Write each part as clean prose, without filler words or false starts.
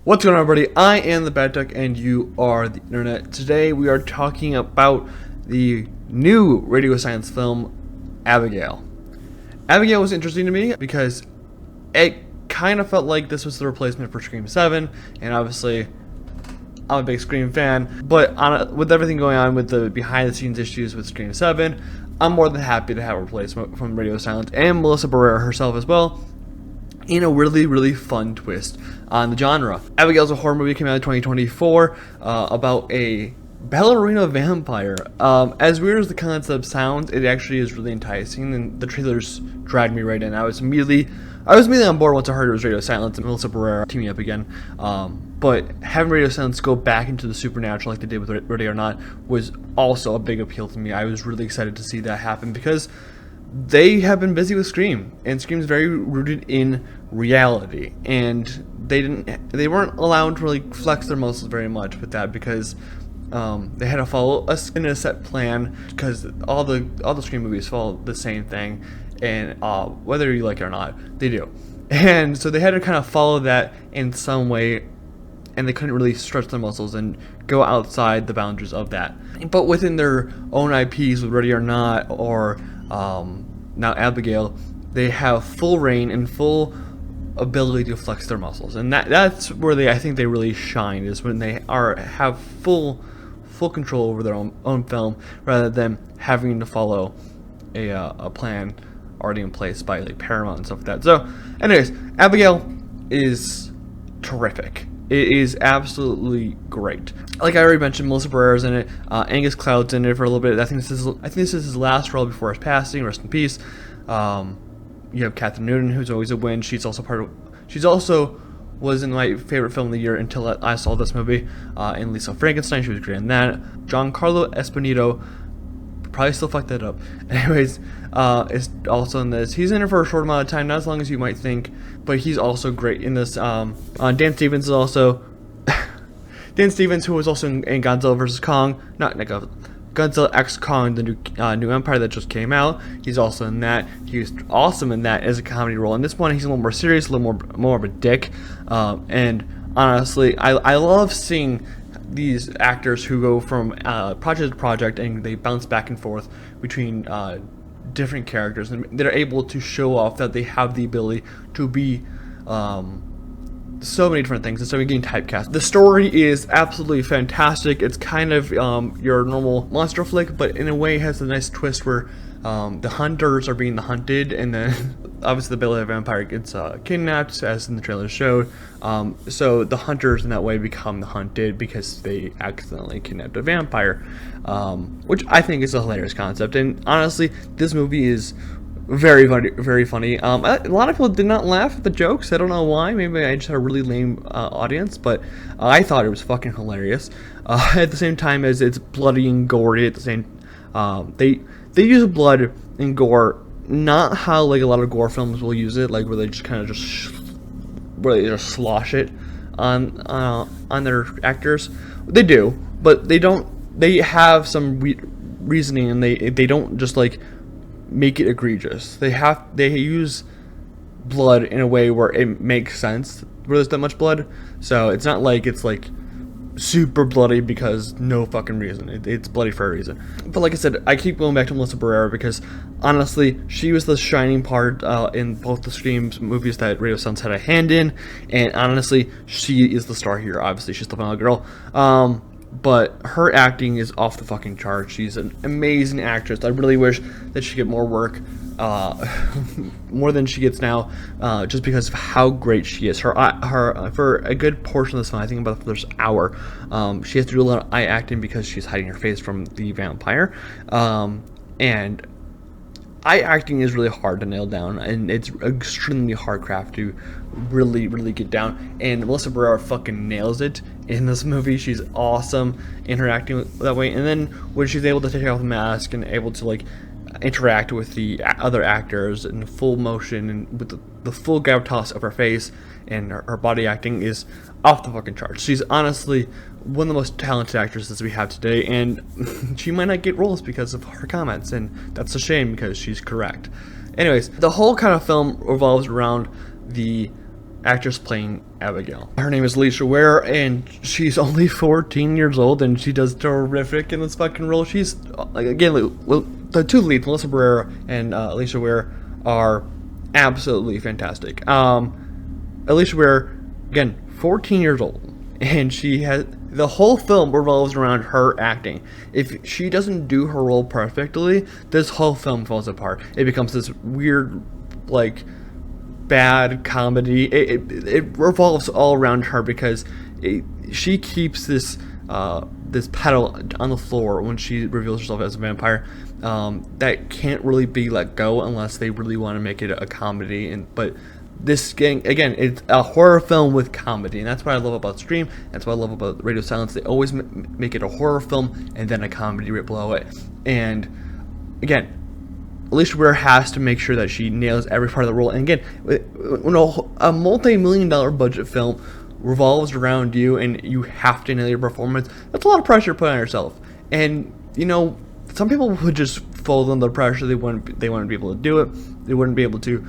What's going on, everybody? I am the Bad Duck, and you are the internet. Today we are talking about the new radio science film, Abigail. Abigail was interesting to me because it kind of felt like this was the replacement for Scream 7, and obviously I'm a big Scream fan, but with everything going on with the behind-the-scenes issues with Scream 7, I'm more than happy to have a replacement from Radio Silence and Melissa Barrera herself as well, in a really fun twist on the genre. Abigail's a horror movie, came out in 2024, about a ballerina vampire. As weird as the concept sounds, it actually is really enticing, and the trailers dragged me right in. I was immediately on board once I heard it was Radio Silence and Melissa Barrera teaming up again. But having Radio Silence go back into the supernatural like they did with Ready or Not was also a big appeal to me. I was really excited to see that happen because they have been busy with Scream, and Scream's very rooted in reality, and they weren't allowed to really flex their muscles very much with that because they had to follow a set plan, because all the Scream movies follow the same thing, and whether you like it or not, they do. And so they had to kind of follow that in some way, and they couldn't really stretch their muscles and go outside the boundaries of that. But within their own IPs, with Ready or Not or now Abigail, they have full reign and full ability to flex their muscles, and that's where I think they really shine, is when they have full control over their own film, rather than having to follow a plan already in place by like Paramount and stuff like that. So, anyways, Abigail is terrific. It is absolutely great. Like I already mentioned, Melissa Barrera's in it. Angus Cloud's in it for a little bit. I think this is his last role before his passing. Rest in peace. You have Catherine Newton, who's always a win. She's also was in my favorite film of the year until I saw this movie. In Lisa Frankenstein, she was great in that. Giancarlo Esposito, probably still fucked that up. Anyways, is also in this. He's in it for a short amount of time, not as long as you might think, but he's also great in this. Dan Stevens is also Dan Stevens, who was also in Godzilla vs. Kong, not Godzilla X Kong, the new Empire that just came out. He's also in that. He was awesome in that as a comedy role. In this one, he's a little more serious, a little more of a dick. And honestly, I love seeing these actors who go from project to project, and they bounce back and forth between different characters, and they're able to show off that they have the ability to be so many different things instead of getting typecast. The story is absolutely fantastic. It's kind of your normal monster flick, but in a way it has a nice twist where the hunters are being the hunted, and then obviously the Ballet Vampire gets kidnapped, as in the trailer showed. So the hunters in that way become the hunted because they accidentally kidnapped a vampire, which I think is a hilarious concept. And honestly, this movie is very funny. A lot of people did not laugh at the jokes. I don't know why. Maybe I just had a really lame audience, but I thought it was fucking hilarious. At the same time as it's bloody and gory. At the same, they use blood and gore not how like a lot of gore films will use it, like where they just kind of slosh it on their actors. They do, but they don't. They have some reasoning, and they don't just like make it egregious. They use blood in a way where it makes sense where there's that much blood. So it's not like it's like super bloody because no fucking reason. It's bloody for a reason. But like I said, I keep going back to Melissa Barrera because honestly, she was the shining part in both the Scream movies that Radio Silence had a hand in, and honestly, she is the star here. Obviously, she's the final girl. But her acting is off the fucking charts. She's an amazing actress. I really wish that she get more work, more than she gets now, just because of how great she is. Her for a good portion of this film, I think about the first hour, she has to do a lot of eye acting because she's hiding her face from the vampire, and eye acting is really hard to nail down, and it's extremely hard craft to really get down, and Melissa Barrera fucking nails it in this movie. She's awesome in her acting that way, and then when she's able to take off the mask and able to like interact with the other actors in full motion and with the full gravitas of her face, and her body acting is off the fucking charts. She's honestly one of the most talented actresses we have today, and she might not get roles because of her comments, and that's a shame because she's correct. Anyways, the whole kind of film revolves around the actress playing Abigail. Her name is Alicia Ware, and she's only 14 years old, and she does terrific in this fucking role. She's, again, the two leads, Melissa Barrera and Alicia Ware, are absolutely fantastic. Alicia Ware, again, 14 years old, and she has, the whole film revolves around her acting. If she doesn't do her role perfectly, this whole film falls apart. It becomes this weird, like, bad comedy. It revolves all around her because she keeps this this pedal on the floor when she reveals herself as a vampire that can't really be let go unless they really want to make it a comedy. But this again, it's a horror film with comedy, and that's what I love about Scream. That's what I love about Radio Silence. They always make it a horror film and then a comedy right below it. And again, Alicia Ware has to make sure that she nails every part of the role. And again, when a multi-million-dollar budget film revolves around you and you have to nail your performance, that's a lot of pressure to put on yourself. And you know, some people would just fold under the pressure. They wouldn't be able to do it. They wouldn't be able to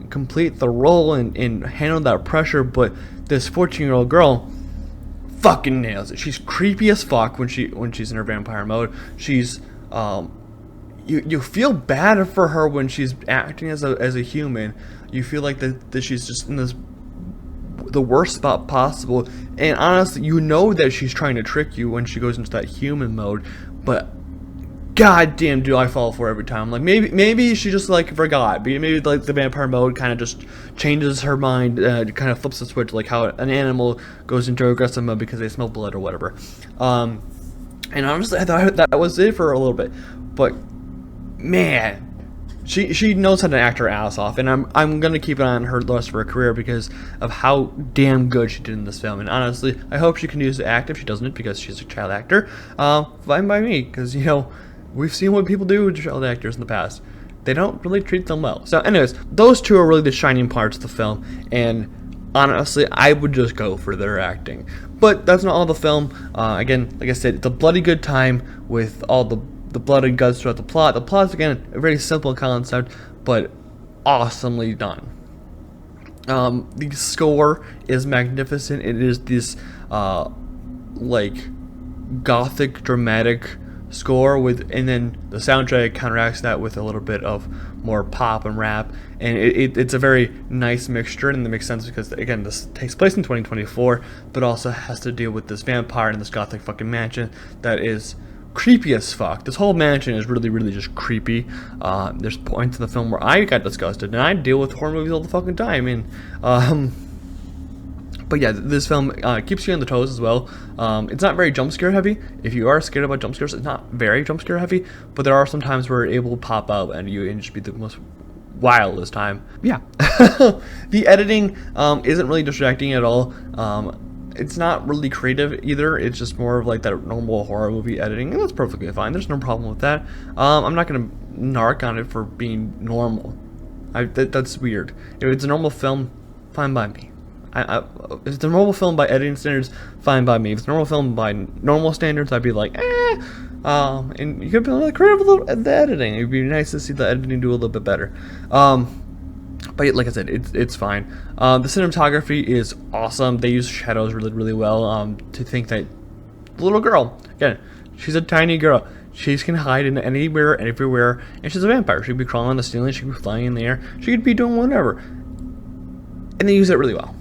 complete the role and handle that pressure. But this 14-year-old girl fucking nails it. She's creepy as fuck when she's in her vampire mode. She's you feel bad for her when she's acting as a human. You feel like that she's just in the worst spot possible. And honestly, you know that she's trying to trick you when she goes into that human mode. But goddamn, do I fall for it every time. Like maybe she just like forgot. Maybe like the vampire mode kind of just changes her mind, kind of flips the switch, like how an animal goes into aggressive mode because they smell blood or whatever. And honestly, I thought that was it for a little bit, but man, she knows how to act her ass off, and I'm gonna keep it on her the rest of her career because of how damn good she did in this film. And honestly, I hope she continues to act. If she doesn't, because she's a child actor, fine by me, because you know, we've seen what people do with child actors in the past. They don't really treat them well. So anyways, those two are really the shining parts of the film, and honestly, I would just go for their acting. But that's not all the film. Again, like I said, it's a bloody good time with all the blood and guts throughout the plot. The plot's, again, a very simple concept, but awesomely done. The score is magnificent. It is this, like, gothic, dramatic score and then the soundtrack counteracts that with a little bit of more pop and rap, and it's a very nice mixture, and it makes sense because, again, this takes place in 2024, but also has to deal with this vampire in this gothic fucking mansion that is creepy as fuck. This whole mansion is really, really just creepy. There's points in the film where I got disgusted, and I deal with horror movies all the fucking time. But yeah, this film keeps you on the toes as well. It's not very jump scare heavy. If you are scared about jump scares, it's not very jump scare heavy, but there are some times where it will pop up and just be the most wildest time. Yeah. The editing isn't really distracting at all. It's not really creative either. It's just more of like that normal horror movie editing, and that's perfectly fine. There's no problem with that. I'm not gonna narc on it for being normal. That's weird. If it's a normal film, fine by me. If it's a normal film by editing standards, fine by me. If it's a normal film by normal standards, I'd be like, and you could be like creative at the editing. It'd be nice to see the editing do a little bit better. But like I said, it's fine. The cinematography is awesome. They use shadows really, really well. To think that the little girl, again, she's a tiny girl. She can hide in anywhere, everywhere, and she's a vampire. She could be crawling on the ceiling. She could be flying in the air. She could be doing whatever. And they use it really well.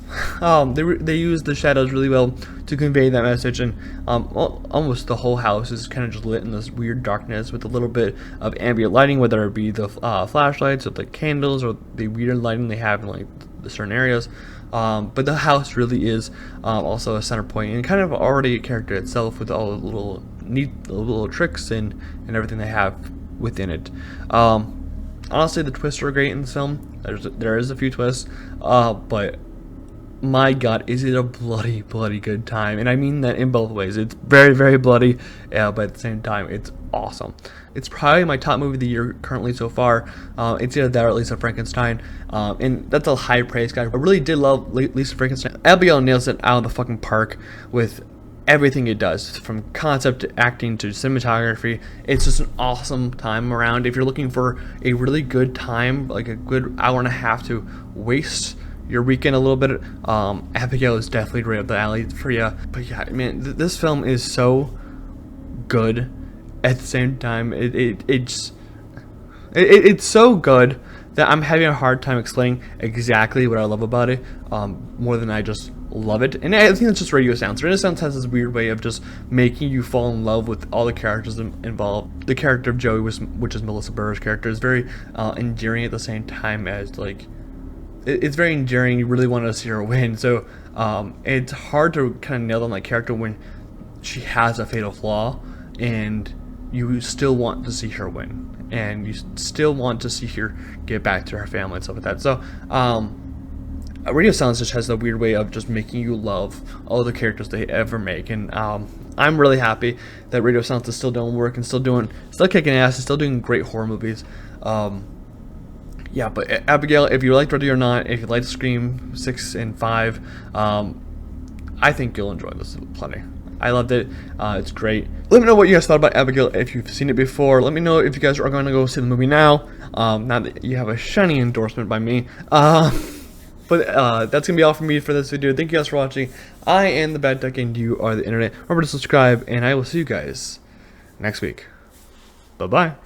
They use the shadows really well to convey that message, and almost the whole house is kind of just lit in this weird darkness with a little bit of ambient lighting, whether it be the flashlights or the candles or the weird lighting they have in like the certain areas. But the house really is also a center point and kind of already a character itself with all the little neat little tricks and everything they have within it. Honestly, the twists are great in this film. There is a few twists, but my god, is it a bloody, bloody good time. And I mean that in both ways. It's very, very bloody, but at the same time, it's awesome. It's probably my top movie of the year currently so far. It's either that or Lisa Frankenstein, and that's a high praise, guy. I really did love Lisa Frankenstein. Abigail nails it out of the fucking park with everything it does, from concept to acting to cinematography. It's just an awesome time around. If you're looking for a really good time, like a good hour and a half to waste your weekend a little bit, Abigail is definitely right up the alley for you. But yeah, man, this film is so good. At the same time, it's so good that I'm having a hard time explaining exactly what I love about it, more than I just love it. And I think it's just Radio Silence. Radio Silence has this weird way of just making you fall in love with all the characters involved. The character of Joey, which is Melissa Burr's character, is very endearing at the same time as, like, it's very endearing. You really want to see her win. So it's hard to kind of nail down that character when she has a fatal flaw, and you still want to see her win, and you still want to see her get back to her family and stuff like that. So Radio Silence just has the weird way of just making you love all the characters they ever make, and I'm really happy that Radio Silence is still doing work and still kicking ass and still doing great horror movies. Yeah, but Abigail, if you liked Ready or Not, if you liked Scream 6 and 5, I think you'll enjoy this plenty. I loved it. It's great. Let me know what you guys thought about Abigail if you've seen it before. Let me know if you guys are going to go see the movie now. Now that you have a shiny endorsement by me. But that's going to be all from me for this video. Thank you guys for watching. I am the Bad Duck and you are the internet. Remember to subscribe, and I will see you guys next week. Bye-bye.